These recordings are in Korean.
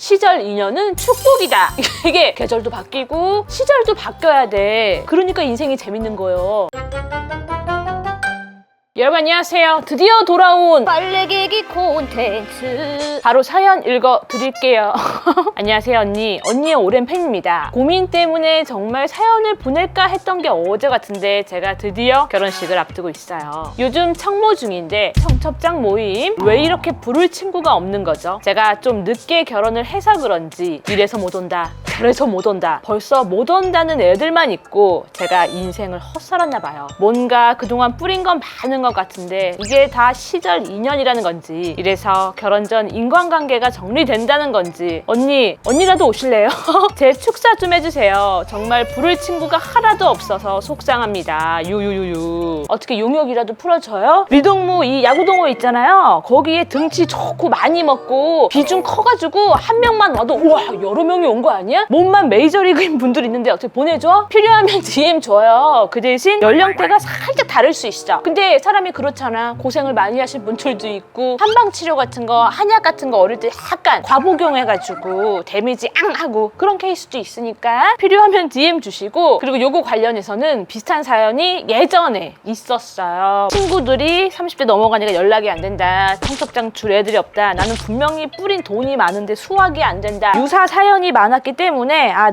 시절 인연은 축복이다. 이게 계절도 바뀌고 시절도 바뀌어야 돼. 그러니까 인생이 재밌는 거예요. 여러분 안녕하세요. 드디어 돌아온 빨래개기 콘텐츠 바로 사연 읽어드릴게요. 안녕하세요 언니. 언니의 오랜 팬입니다. 고민 때문에 정말 사연을 보낼까 했던 게 어제 같은데 제가 드디어 결혼식을 앞두고 있어요. 요즘 청모 중인데 청첩장 모임 왜 이렇게 부를 친구가 없는 거죠? 제가 좀 늦게 결혼을 해서 그런지 이래서 못 온다 그래서 못 온다 벌써 못 온다는 애들만 있고 제가 인생을 헛살았나 봐요. 뭔가 그동안 뿌린 건 많은 것 같은데 이게 다 시절 인연이라는 건지 이래서 결혼 전 인간관계가 정리된다는 건지 언니라도 오실래요? 제 축사 좀 해주세요. 정말 부를 친구가 하나도 없어서 속상합니다. 유유유유. 어떻게 용역이라도 풀어줘요? 리동무 이 야구동호 있잖아요. 거기에 등치 좋고 많이 먹고 비중 커가지고 한 명만 와도 우와 여러 명이 온 거 아니야? 몸만 메이저리그인 분들 있는데 어떻게 보내줘? 필요하면 DM 줘요. 그 대신 연령대가 살짝 다를 수 있어. 근데 사람이 그렇잖아. 고생을 많이 하신 분들도 있고 한방치료 같은 거 한약 같은 거 어릴 때 약간 과복용해가지고 데미지 앙 하고 그런 케이스도 있으니까 필요하면 DM 주시고, 그리고 요거 관련해서는 비슷한 사연이 예전에 있었어요. 친구들이 30대 넘어가니까 연락이 안 된다. 청첩장 줄 애들이 없다. 나는 분명히 뿌린 돈이 많은데 수확이 안 된다. 유사 사연이 많았기 때문에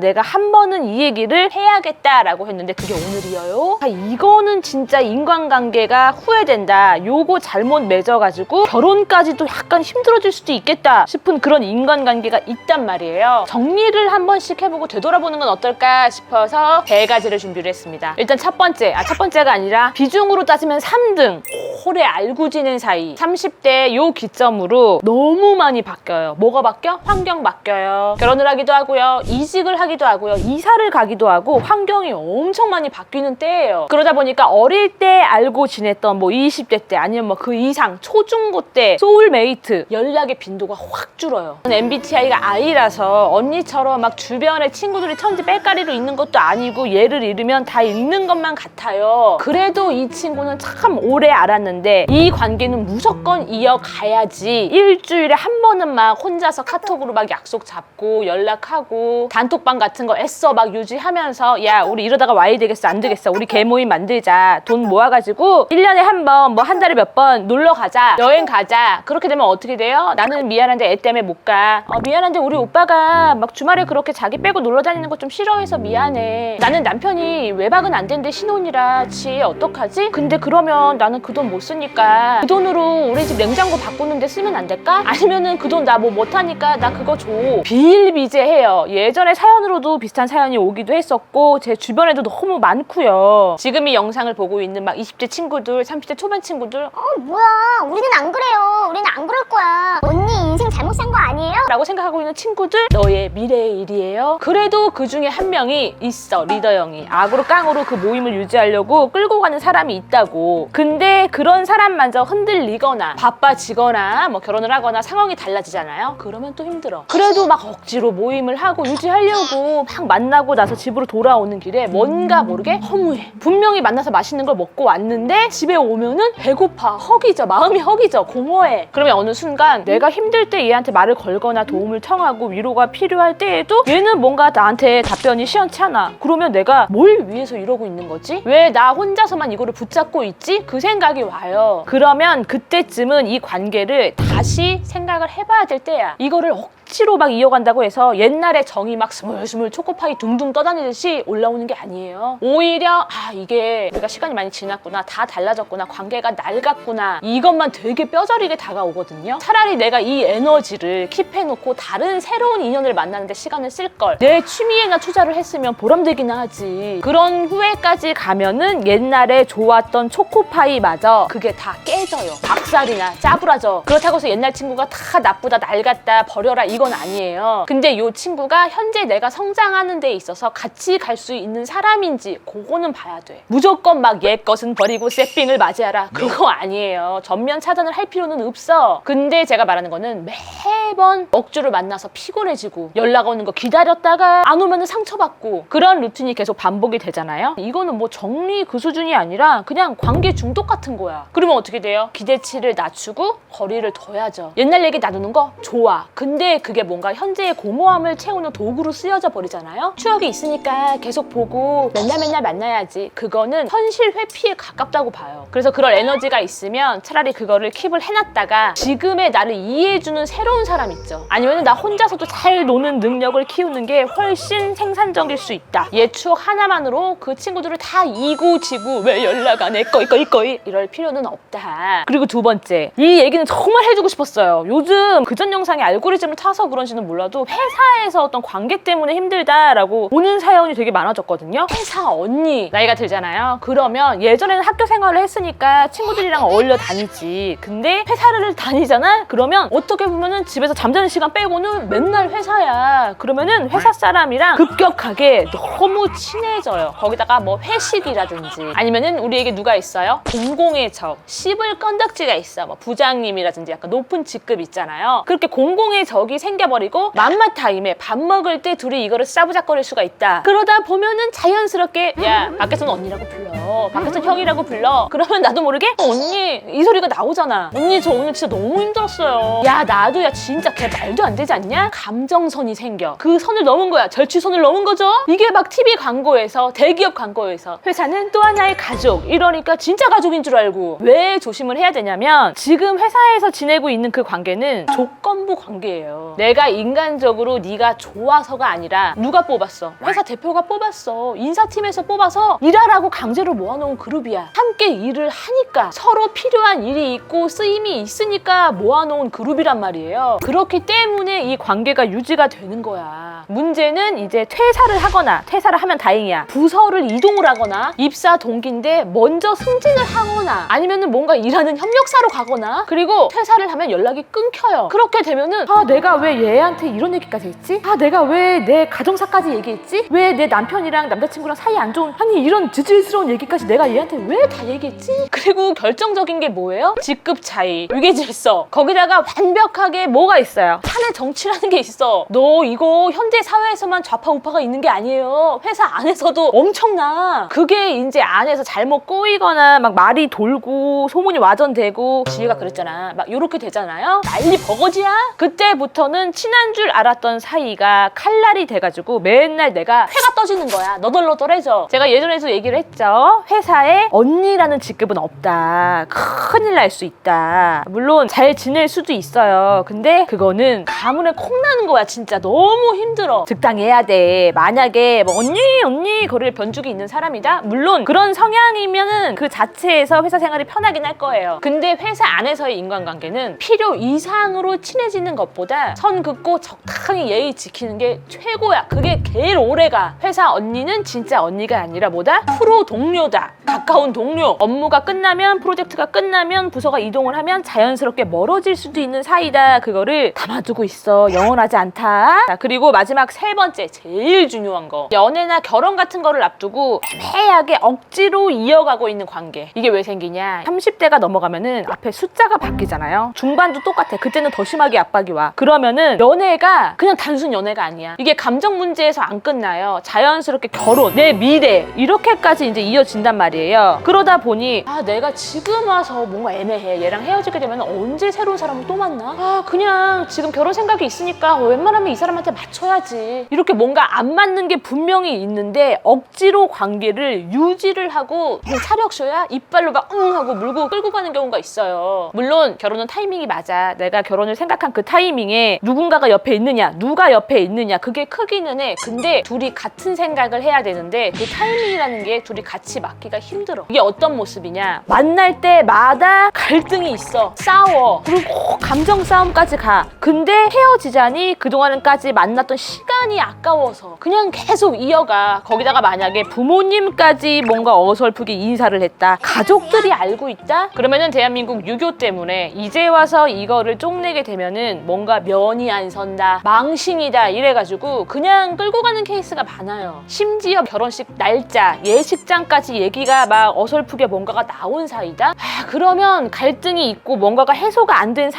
내가 한 번은 이 얘기를 해야겠다라고 했는데 그게 오늘이에요. 이거는 진짜 인간관계가 후회된다. 요거 잘못 맺어가지고 결혼까지도 약간 힘들어질 수도 있겠다 싶은 그런 인간관계가 있단 말이에요. 정리를 한 번씩 해보고 되돌아보는 건 어떨까 싶어서 3가지를 준비를 했습니다. 일단 첫 번째가 아니라 비중으로 따지면 3등. 오래 알고 지낸 사이 30대 요 기점으로 너무 많이 바뀌어요. 뭐가 바뀌어? 환경 바뀌어요. 결혼을 하기도 하고요. 이직을 하기도 하고요. 이사를 가기도 하고 환경이 엄청 많이 바뀌는 때예요. 그러다 보니까 어릴 때 알고 지냈던 20대 때 아니면 그 이상 초중고 때 소울메이트 연락의 빈도가 확 줄어요. MBTI가 I라서 언니처럼 막 주변에 친구들이 천지 빽가리로 있는 것도 아니고 얘를 잃으면 다 잃는 것만 같아요. 그래도 이 친구는 참 오래 알았는데 이 관계는 무조건 이어가야지. 일주일에 한 번은 막 혼자서 카톡으로 막 약속 잡고 연락하고 단톡방 같은 거 애써 막 유지하면서 야 우리 이러다가 와야 되겠어 안 되겠어 우리 개모임 만들자 돈 모아가지고 1년에 한 번 한 달에 몇 번 놀러 가자 여행 가자. 그렇게 되면 어떻게 돼요? 나는 미안한데 애 때문에 못 가. 미안한데 우리 오빠가 막 주말에 그렇게 자기 빼고 놀러 다니는 거 좀 싫어해서 미안해. 나는 남편이 외박은 안 된대 신혼이라 지 어떡하지? 근데 그러면 나는 그 돈 못 쓰니까 그 돈으로 우리 집 냉장고 바꾸는데 쓰면 안 될까? 아니면은 그 돈 나 못하니까 나 그거 줘. 비일비재해요. 예전에 사연으로도 비슷한 사연이 오기도 했었고 제 주변에도 너무 많고요. 지금 이 영상을 보고 있는 막 20대 친구들 30대 초반 친구들 뭐야 우리는 안 그래요. 우리는 안 그럴 거야. 언니 인생 잘못 산 거 아니에요? 라고 생각하고 있는 친구들 너의 미래의 일이에요. 그래도 그 중에 한 명이 있어. 리더 형이 악으로 깡으로 그 모임을 유지하려고 끌고 가는 사람이 있다고. 근데 그런 사람마저 흔들리거나 바빠지거나 결혼을 하거나 상황이 달라지잖아요. 그러면 또 힘들어. 그래도 막 억지로 모임을 하고 유지하려고 막 만나고 나서 집으로 돌아오는 길에 뭔가 모르게 허무해. 분명히 만나서 맛있는 걸 먹고 왔는데 집에 오면은 배고파. 허기져. 마음이 허기져. 공허해. 그러면 어느 순간 내가 힘들 때 얘한테 말을 걸거나 도움을 청하고 위로가 필요할 때에도 얘는 뭔가 나한테 답변이 시원찮아. 그러면 내가 뭘 위해서 이러고 있는 거지? 왜 나 혼자서만 이거를 붙잡고 있지? 그 생각이 와요. 그러면 그때쯤은 이 관계를 다시 생각을 해봐야 될 때야. 이거를 억지로 막 이어간다고 해서 옛날에 정이 막 스물스물 초코파이 둥둥 떠다니듯이 올라오는 게 아니에요. 오히려 이게 우리가 시간이 많이 지났구나, 다 달라졌구나, 관계가 낡았구나, 이것만 되게 뼈저리게 다가오거든요. 차라리 내가 이 에너지를 킵해놓고 다른 새로운 인연을 만나는데 시간을 쓸걸. 내 취미에나 투자를 했으면 보람되긴 하지. 그런 후회까지 가면은 옛날에 좋았던 초코파이마저 그게 다 깨져요. 박살이나 짜부라져. 그렇다고 해서 옛날 친구가 다 나쁘다, 낡았다, 버려라 이건 아니에요. 근데 이 친구가 현재 내가 성장하는 데 있어서 같이 갈 수 있는 사람인지 그거는 봐야 돼. 무조건 막 옛 것은 버리고 새삥을 맞이하라 그거 아니에요. 전면 차단을 할 필요는 없어. 근데 제가 말하는 거는 매번 억지로 만나서 피곤해지고 연락 오는 거 기다렸다가 안 오면 상처받고 그런 루틴이 계속 반복이 되잖아요. 이거는 정리 그 수준이 아니라 그냥 관계 중독 같은 거야. 그러면 어떻게 돼요? 기대치를 낮추고 거리를 둬야죠. 옛날 얘기 나누는 거 좋아. 근데 그게 그게 뭔가 현재의 공허함을 채우는 도구로 쓰여져 버리잖아요. 추억이 있으니까 계속 보고 맨날 만나야지. 그거는 현실 회피에 가깝다고 봐요. 그래서 그럴 에너지가 있으면 차라리 그거를 킵을 해놨다가 지금의 나를 이해해주는 새로운 사람 있죠. 아니면 나 혼자서도 잘 노는 능력을 키우는 게 훨씬 생산적일 수 있다. 옛 추억 하나만으로 그 친구들을 다 이고지고 왜 연락 안 해? 꺼이 이럴 필요는 없다. 그리고 두 번째, 이 얘기는 정말 해주고 싶었어요. 요즘 그전 영상에 알고리즘을 타서 그런지는 몰라도 회사에서 어떤 관계 때문에 힘들다라고 오는 사연이 되게 많아졌거든요. 회사 언니 나이가 들잖아요. 그러면 예전에는 학교 생활을 했으니까 친구들이랑 어울려 다니지. 근데 회사를 다니잖아? 그러면 어떻게 보면은 집에서 잠자는 시간 빼고는 맨날 회사야. 그러면은 회사 사람이랑 급격하게 너무 친해져요. 거기다가 뭐 회식이라든지 아니면은 우리에게 누가 있어요? 공공의 적, 씹을 건덕지가 있어. 뭐 부장님이라든지 약간 높은 직급 있잖아요. 그렇게 공공의 적이 생겨버리고 맘마 타임에 밥 먹을 때 둘이 이거를 싸부작거릴 수가 있다. 그러다 보면은 자연스럽게 야 밖에서는 언니라고 불러, 밖에서 형이라고 불러. 그러면 나도 모르게 언니 이 소리가 나오잖아. 언니 저 오늘 진짜 너무 힘들었어요. 야 나도 야 진짜 걔 말도 안 되지 않냐? 감정선이 생겨. 그 선을 넘은 거야. 절취선을 넘은 거죠. 이게 막 TV 광고에서, 대기업 광고에서 회사는 또 하나의 가족 이러니까 진짜 가족인 줄 알고. 왜 조심을 해야 되냐면 지금 회사에서 지내고 있는 그 관계는 조건부 관계예요. 내가 인간적으로 네가 좋아서가 아니라 누가 뽑았어? 회사 대표가 뽑았어. 인사팀에서 뽑아서 일하라고 강제로 모아놓은 그룹이야. 함께 일을 하니까 서로 필요한 일이 있고 쓰임이 있으니까 모아놓은 그룹이란 말이에요. 그렇기 때문에 이 관계가 유지가 되는 거야. 문제는 이제 퇴사를 하거나, 퇴사를 하면 다행이야, 부서를 이동을 하거나, 입사 동기인데 먼저 승진을 하거나, 아니면은 뭔가 일하는 협력사로 가거나, 그리고 퇴사를 하면 연락이 끊겨요. 그렇게 되면은 아 내가 왜 얘한테 이런 얘기까지 했지? 아 내가 왜 내 가정사까지 얘기했지? 왜 내 남편이랑 남자친구랑 사이 안 좋은, 아니 이런 지질스러운 얘기까지 내가 얘한테 왜 다 얘기했지? 그리고 결정적인 게 뭐예요? 직급 차이, 위계질서. 거기다가 완벽하게 뭐가 있어요? 사내 정치라는 게 있어. 너 이거 현대 사회에서만 좌파 우파가 있는 게 아니에요. 회사 안에서도 엄청나. 그게 이제 안에서 잘못 꼬이거나 막 말이 돌고 소문이 와전되고, 지혜가 그랬잖아, 막 요렇게 되잖아요. 난리 버거지야. 그때부터는 친한 줄 알았던 사이가 칼날이 돼가지고 맨날 내가 회가 떠지는 거야. 너덜너덜해져. 제가 예전에도 얘기를 했죠. 회사에 언니라는 직급은 없다. 큰일 날 수 있다. 물론 잘 지낼 수도 있어요. 근데 그거는 가문에 콩 나는 거야. 진짜 너무 힘들어. 적당해야 돼. 만약에 뭐 언니 거리를 변죽이 있는 사람이다? 물론 그런 성향이면은 그 자체에서 회사 생활이 편하긴 할 거예요. 근데 회사 안에서의 인간관계는 필요 이상으로 친해지는 것보다 선 긋고 적당히 예의 지키는 게 최고야. 그게 제일 오래가. 회사 언니는 진짜 언니가 아니라 뭐다? 프로 동료다. 가까운 동료. 업무가 끝나면, 프로젝트가 끝나면, 부서가 이동을 하면 자연스럽게 멀어질 수도 있는 사이다. 그거를 담아두고 있어. 영원하지 않다. 자, 그리고 마지막 세 번째, 제일 중요한 거. 연애나 결혼 같은 거를 앞두고 애매하게 억지로 이어가고 있는 관계. 이게 왜 생기냐? 30대가 넘어가면은 앞에 숫자가 바뀌잖아요. 중반도 똑같아. 그때는 더 심하게 압박이 와. 그러면은 연애가 그냥 단순 연애가 아니야. 이게 감정 문제에서 안 끝나요. 자연스럽게 결혼, 내 미래, 이렇게까지 이제 이어진단 말이에요. 그러다 보니 아 내가 지금 와서 뭔가 애매해. 얘랑 헤어지게 되면 언제 새로운 사람을 또 만나? 아 그냥 지금 결혼 생각이 있으니까 웬만하면 이 사람한테 맞춰야지. 이렇게 뭔가 안 맞는 게 분명히 있는데 억지로 관계를 유지를 하고 그냥 차력쇼야? 이빨로 막 하고 물고 끌고 가는 경우가 있어요. 물론 결혼은 타이밍이 맞아. 내가 결혼을 생각한 그 타이밍에 누군가가 옆에 있느냐, 누가 옆에 있느냐, 그게 크기는 해. 근데 둘이 같은 생각을 해야 되는데 그 타이밍이라는 게 둘이 같이 맞기가 힘들어. 이게 어떤 모습이냐? 만날 때마다 갈등이 있어. 싸워. 그리고 꼭 감정 싸움까지 가. 근데 헤어지자니 그동안까지 만났던 시간이 아까워서 그냥 계속 이어가. 거기다가 만약에 부모님까지 뭔가 어설프게 인사를 했다, 가족들이 알고 있다? 그러면은 대한민국 유교 때문에 이제 와서 이거를 쪽내게 되면은 뭔가 면이 안 선다, 망신이다 이래가지고 그냥 끌고 가는 케이스가 많아요. 심지어 결혼식 날짜, 예식장까지 얘기가 막 어설프게 뭔가가 나온 사이다? 그러면 갈등이 있고 뭔가가 해소가 안 된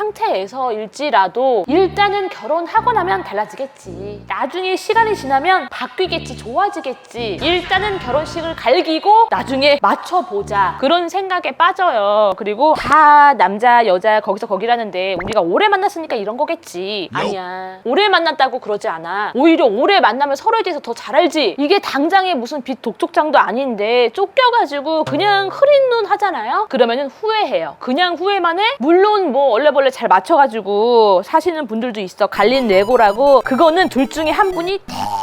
상태에서일지라도 일단은 결혼하고 나면 달라지겠지. 나중에 시간이 지나면 바뀌겠지. 좋아지겠지. 일단은 결혼식을 갈기고 나중에 맞춰보자. 그런 생각에 빠져요. 그리고 다 남자, 여자 거기서 거기라는데 우리가 오래 만났으니까 이런 거겠지. 알지. 아니야. 오래 만났다고 그러지 않아. 오히려 오래 만나면 서로에 대해서 더 잘 알지. 이게 당장에 무슨 빛 독촉장도 아닌데 쫓겨가지고 그냥 흐린 눈 하잖아요. 그러면은 후회해요. 그냥 후회만 해? 물론 뭐 얼레벌레 잘 맞춰가지고 사시는 분들도 있어. 갈린 레고라고. 그거는 둘 중에 한 분이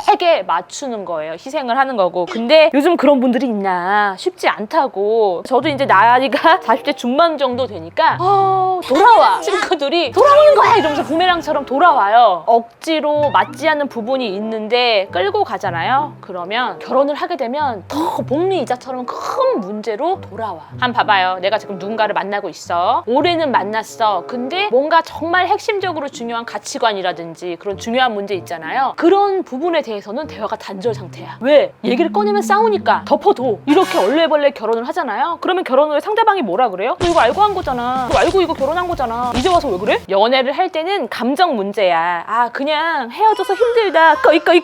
되게 맞추는 거예요. 희생을 하는 거고. 근데 요즘 그런 분들이 있나? 쉽지 않다고. 저도 이제 나이가 40대 중반 정도 되니까 돌아와. 친구들이 돌아오는 거야 이러면서 부메랑처럼 돌아와요. 억지로 맞지 않는 부분이 있는데 끌고 가잖아요. 그러면 결혼을 하게 되면 더 복리이자처럼 큰 문제로 돌아와. 한번 봐봐요. 내가 지금 누군가를 만나고 있어. 올해는 만났어. 근데 뭔가 정말 핵심적으로 중요한 가치관이라든지 그런 중요한 문제 있잖아요. 그런 부분에 대해서는 대화가 단절 상태야. 왜? 얘기를 꺼내면 싸우니까 덮어둬. 이렇게 얼레벌레 결혼을 하잖아요. 그러면 결혼을 상대방이 뭐라 그래요? 너 이거 알고 한 거잖아. 이거 알고 이거 결혼한 거잖아. 이제 와서 왜 그래? 연애를 할 때는 감정 문제야. 그냥 헤어져서 힘들다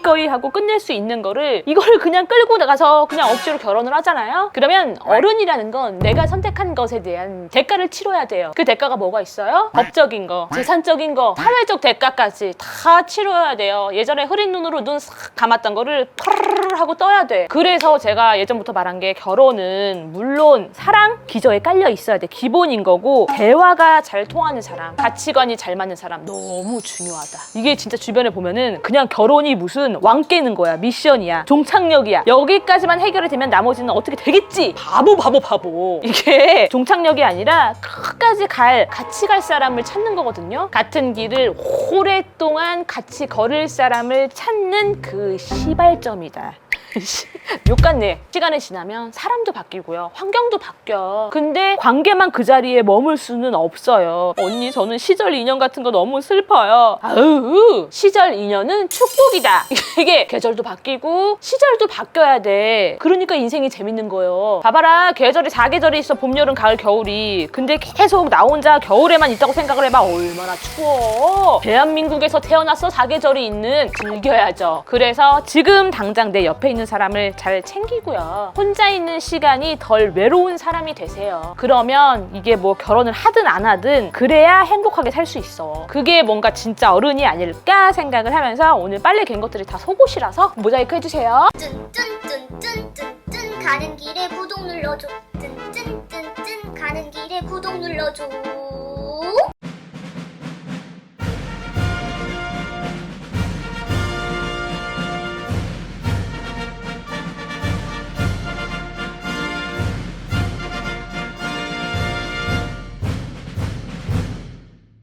꺼이 하고 끝낼 수 있는 거를 이거를 그냥 끌고 나가서 그냥 억지로 결혼을 하잖아요. 그러면 어른이라는 건 내가 선택한 것에 대한 대가를 치러야 돼요. 그 대가가 뭐가 있어요? 법적인 거, 재산적인 거, 사회적 대가까지 다 치러야 돼요. 예전에 흐린 눈으로 눈 싹 감았던 거를 파르르 하고 떠야 돼. 그래서 제가 예전부터 말한 게 결혼은 물론 사랑, 기저에 깔려 있어야 돼. 기본인 거고 대화가 잘 통하는 사람, 가치관이 잘 맞는 사람 너무 중요하다. 이게 진짜 주변에 보면은 그냥 결혼이 무슨 왕 깨는 거야. 미션이야. 종착역이야. 여기까지만 해결이 되면 나머지는 어떻게 되겠지? 바보. 이게 종착역이 아니라 끝까지 같이 갈 사람을 찾는 거거든요. 같은 길을 오랫동안 같이 걸을 사람을 찾는 그 시발점이다. 욕 같네. 시간이 지나면 사람도 바뀌고요. 환경도 바뀌어. 근데 관계만 그 자리에 머물 수는 없어요. 언니 저는 시절 인연 같은 거 너무 슬퍼요. 시절 인연은 축복이다. 이게 계절도 바뀌고 시절도 바뀌어야 돼. 그러니까 인생이 재밌는 거예요. 봐봐라. 계절이 4계절이 있어. 봄, 여름, 가을, 겨울이. 근데 계속 나 혼자 겨울에만 있다고 생각을 해봐. 얼마나 추워. 대한민국에서 태어나서 4계절이 있는 즐겨야죠. 그래서 지금 당장 내 옆에 있는 사람을 잘 챙기고요. 혼자 있는 시간이 덜 외로운 사람이 되세요. 그러면 이게 뭐 결혼을 하든 안 하든 그래야 행복하게 살 수 있어. 그게 뭔가 진짜 어른이 아닐까 생각을 하면서 오늘 빨래 갠 것들이 다 속옷이라서 모자이크 해주세요. 쭌쭌쭌쭌쭌 가는 길에 구독 눌러줘. 쭌쭌쭌쭌 가는 길에 구독 눌러줘.